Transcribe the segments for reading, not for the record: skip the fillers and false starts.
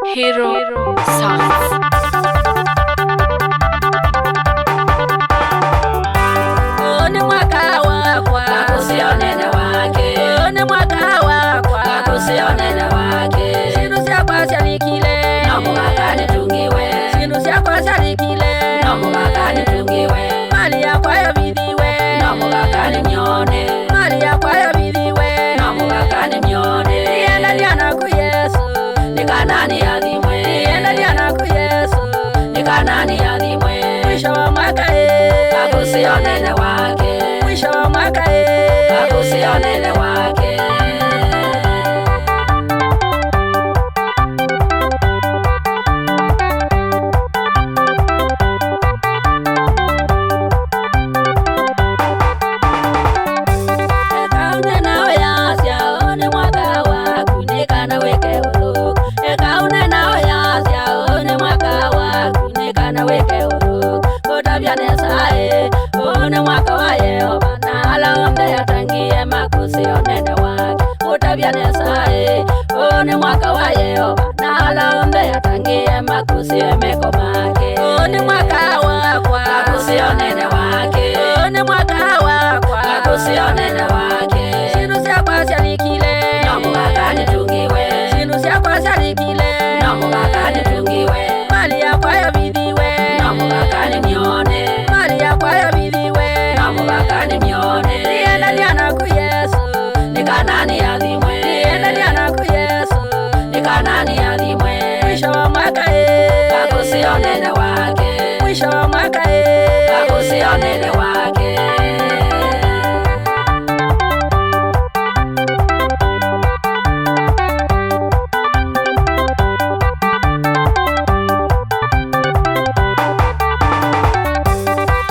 Hero Sounds. Ni mwaka wakwa Kakusia nene wake. ni mwaka wakwa Kakusia nene wake. Sindu syakwa syalikile Nomugaka nitungiwe. Sindu syakwa syalikile Nomugaka nitungiwe. Mali yakwa yabithiwe Nomugaka nimyone. Mali yakwa yabithiwe Nomugaka nimyone. Nienda niana ku Yesu Nikanani adhimwe. Nienda niana ku Yesu Nikanani adhimwe. Mwisho wa mwaka Kakusia nene wake. Mwisho wa mwaka Kakusia nene wake. Ekaune nawe yasya one mwaka waku nikana weke uru Ekaune nawe yasya one mwaka waku nikana weke uru Kotabya nesae one mwaka wa Yehova na alaombe yatangie makusi onene wake Kotabya nesae one mwaka wa Yehova na alaombe yatangie makusi emeko make One mwaka wakwa Kakusia nene wake. One mwaka wakwa Kakusia nene wake. Sindu syakwa syalikile Nomugaka nitungiwe. Sindu syakwa syalikile Nomugaka nitungiwe. Mali yakwa yabithiwe Nomugaka nimyone. Mali yakwa yabithiwe Nomugaka nimyone. Nienda niana ku Yesu Nikanani adhimwe. Nienda niana ku Yesu Nikanani adhimwe. Mwisho wa mwaka Kakusia nene wake. Mwisho wa mwaka Kakusia nene wake.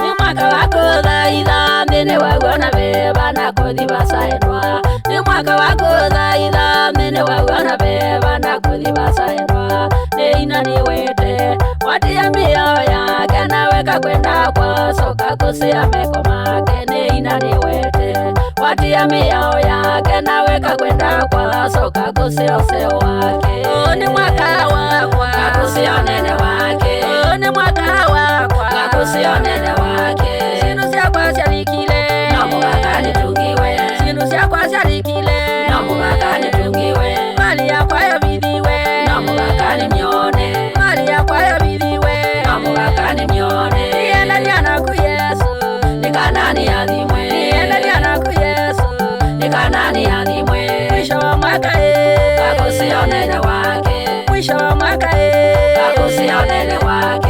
Ni mwaka wako thaitha thini waguo na beba na kuthi bacaenwa Ni mwaka wako thaitha thini waguo na beba na kuthi bacaenwa Ni ina ni wete watia mioyo yake na weka kwenda kwa soka kusia meko make Ni ina ni wete watia mioyo yake na weka kwenda kwa soka kusia use wake Ni mwaka wakwa Kakusia nene wake. Ni mwaka wakwa Kakusia nene wake. Sindu syakwa syalikile Nomugaka nitungiwe. Sindu syakwa syalikile Nomugaka nitungiwe. Mali yakwa yabithiwe Nomugaka nimyone. Mali yakwa yabithiwe Nomugaka nimyone. Nienda niana ku Yesu Nikanani adhimwe. Nienda niana ku Yesu Nikanani adhimwe. Mwisho wa mwaka Kakusia nene wake. Mwisho wa mwaka Kakusia nene wake.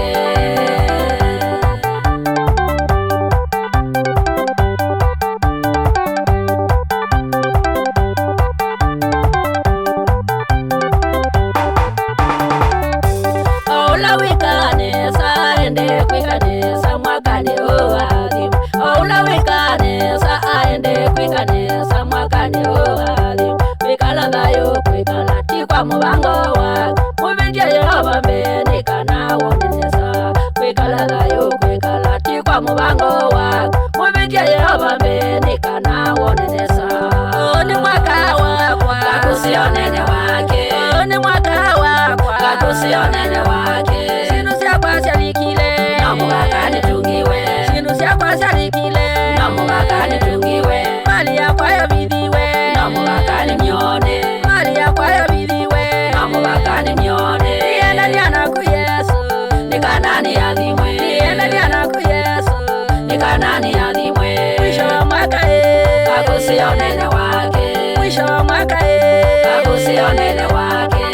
Oula wikanesa ende kwikanesa mwakani oadhimu Oula wikanesa aende kwikanesa mwakani oadhimu Wikala thayo kwikala tikwa mubango wake Mubindya Yehova mbeni kana wonenesa Kwikala thayo kwikala tikwa mubango wake Mubindya Yehova mbeni kana wonenesa Ni mwaka wakwa Kakusia nene wake. Ni mwaka wakwa Kakusia nene wake. Sindu syakwa syalikile Nomugaka nitungiwe. Sindu syakwa syalikile Nomugaka nitungiwe. Mali yakwa yabithiwe Nomugaka nimyone. Mali yakwa yabithiwe Nomugaka nimyone. Nienda niana ku Yesu Nikanani adhimwe. Nienda niana ku Yesu Nikanani adhimwe. Mwisho wa mwaka Kakusia nene wake. Mwisho wa mwaka Kakusia nene wake.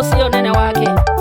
kagucia unene wake.